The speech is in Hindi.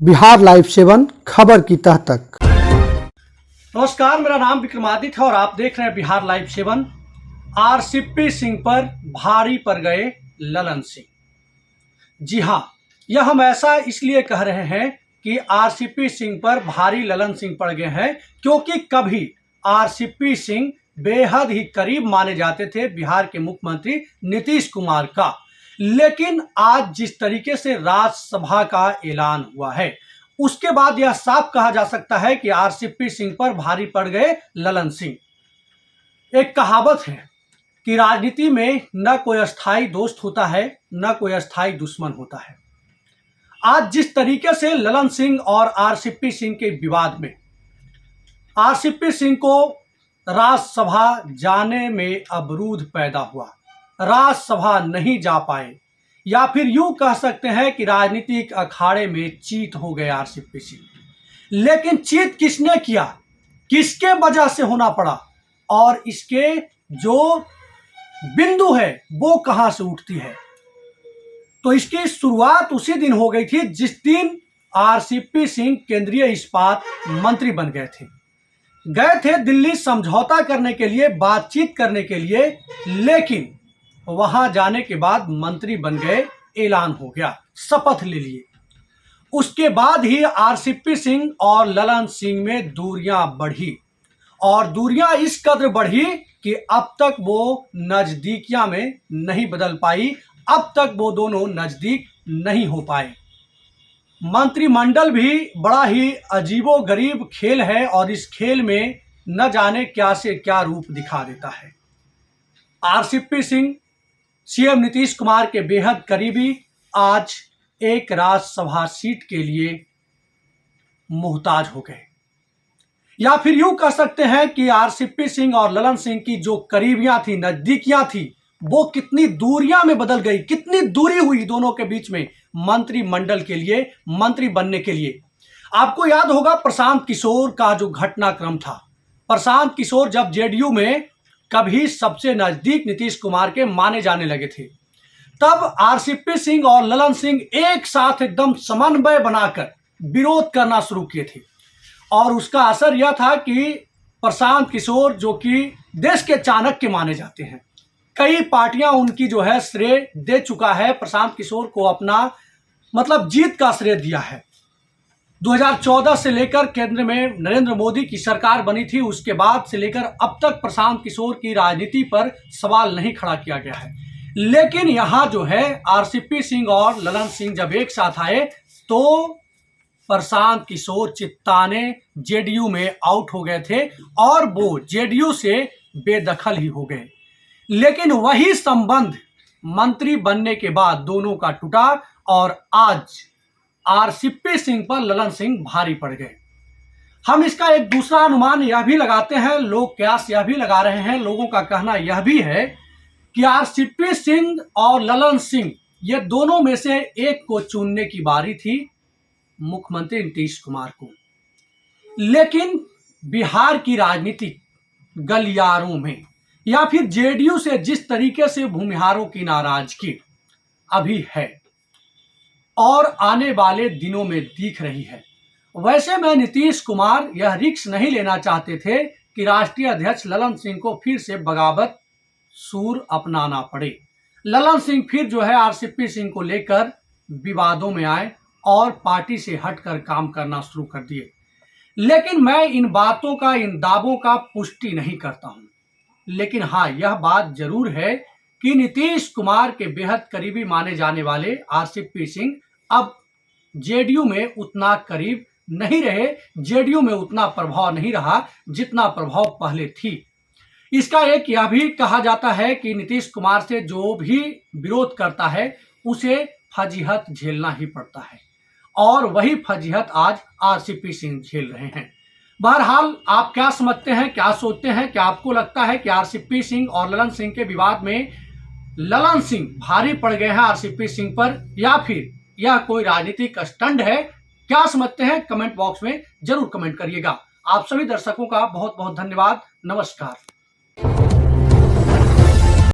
बिहार लाइव 7 खबर की तह तक। नमस्कार, मेरा नाम विक्रमादित्य है और आप देख रहे हैं बिहार लाइव 7। आरसीपी सिंह पर भारी पड़ गए ललन सिंह। जी हां, यह हम ऐसा इसलिए कह रहे हैं कि आरसीपी सिंह पर भारी ललन सिंह पड़ गए हैं क्योंकि कभी आरसीपी सिंह बेहद ही करीब माने जाते थे बिहार के मुख्यमंत्री नीतीश कुमार का। लेकिन आज जिस तरीके से राज्यसभा का ऐलान हुआ है उसके बाद यह साफ कहा जा सकता है कि आरसीपी सिंह पर भारी पड़ गए ललन सिंह। एक कहावत है कि राजनीति में न कोई अस्थाई दोस्त होता है, न कोई अस्थाई दुश्मन होता है। आज जिस तरीके से ललन सिंह और आरसीपी सिंह के विवाद में आरसीपी सिंह को राज्यसभा जाने में अवरोध पैदा हुआ, राज्यसभा नहीं जा पाए, या फिर यूं कह सकते हैं कि राजनीतिक अखाड़े में चीत हो गए आरसीपी सिंह। लेकिन चीत किसने किया, किसके वजह से होना पड़ा और इसके जो बिंदु है वो कहां से उठती है, तो इसकी शुरुआत उसी दिन हो गई थी जिस दिन आरसीपी सिंह केंद्रीय इस्पात मंत्री बन गए थे दिल्ली समझौता करने के लिए, बातचीत करने के लिए। लेकिन वहां जाने के बाद मंत्री बन गए, ऐलान हो गया, शपथ ले लिए। उसके बाद ही आरसीपी सिंह और ललन सिंह में दूरियां बढ़ी और दूरियां इस कदर बढ़ी कि अब तक वो नजदीकियां में नहीं बदल पाई, अब तक वो दोनों नजदीक नहीं हो पाए। मंत्रिमंडल भी बड़ा ही अजीबोगरीब खेल है और इस खेल में न जाने क्या से क्या रूप दिखा देता है। आरसीपी सिंह सीएम नीतीश कुमार के बेहद करीबी आज एक राज्यसभा सीट के लिए मुहताज हो गए, या फिर यूं कह सकते हैं कि आरसीपी सिंह और ललन सिंह की जो करीबियां थी, नजदीकियां थी, वो कितनी दूरियां में बदल गई, कितनी दूरी हुई दोनों के बीच में मंत्रिमंडल के लिए, मंत्री बनने के लिए। आपको याद होगा प्रशांत किशोर का जो घटनाक्रम था। प्रशांत किशोर जब जेडीयू में कभी सबसे नजदीक नीतीश कुमार के माने जाने लगे थे, तब आरसीपी सिंह और ललन सिंह एक साथ एकदम समन्वय बनाकर विरोध करना शुरू किए थे। और उसका असर यह था कि प्रशांत किशोर, जो कि देश के चाणक्य माने जाते हैं, कई पार्टियां उनकी जो है श्रेय दे चुका है, प्रशांत किशोर को अपना मतलब जीत का श्रेय दिया है। 2014 से लेकर केंद्र में नरेंद्र मोदी की सरकार बनी थी, उसके बाद से लेकर अब तक प्रशांत किशोर की राजनीति पर सवाल नहीं खड़ा किया गया है। लेकिन यहां जो है आरसीपी सिंह और ललन सिंह जब एक साथ आए तो प्रशांत किशोर चित्ताने जेडीयू में आउट हो गए थे और वो जेडीयू से बेदखल ही हो गए। लेकिन वही संबंध मंत्री बनने के बाद दोनों का टूटा और आज आरसीपी सिंह पर ललन सिंह भारी पड़ गए। हम इसका एक दूसरा अनुमान यह भी लगाते हैं, लोग कयास यह भी लगा रहे हैं, लोगों का कहना यह भी है कि आरसीपी सिंह और ललन सिंह ये दोनों में से एक को चुनने की बारी थी मुख्यमंत्री नीतीश कुमार को। लेकिन बिहार की राजनीतिक गलियारों में या फिर जेडीयू से जिस तरीके से भूमिहारों की नाराजगी अभी है और आने वाले दिनों में दिख रही है, वैसे में नीतीश कुमार यह रिस्क नहीं लेना चाहते थे कि राष्ट्रीय अध्यक्ष ललन सिंह को फिर से बगावत सूर अपनाना पड़े। ललन सिंह फिर जो है आरसीपी सिंह को लेकर विवादों में आए और पार्टी से हटकर काम करना शुरू कर दिए। लेकिन मैं इन बातों का, इन दावों का पुष्टि नहीं करता हूं। लेकिन हाँ, यह बात जरूर है कि नीतीश कुमार के बेहद करीबी माने जाने वाले आरसीपी सिंह अब जेडीयू में उतना करीब नहीं रहे, जेडीयू में उतना प्रभाव नहीं रहा जितना प्रभाव पहले थी। इसका एक यह भी कहा जाता है कि नीतीश कुमार से जो भी विरोध करता है उसे फजीहत झेलना ही पड़ता है और वही फजीहत आज आरसीपी सिंह झेल रहे हैं। बहरहाल आप क्या समझते हैं, क्या सोचते हैं? क्या आपको लगता है कि आरसीपी सिंह और ललन सिंह के विवाद में ललन सिंह भारी पड़ गए हैं आरसीपी सिंह पर, या फिर यह कोई राजनीतिक स्टंट है? क्या समझते हैं कमेंट बॉक्स में जरूर कमेंट करिएगा। आप सभी दर्शकों का बहुत बहुत धन्यवाद। नमस्कार।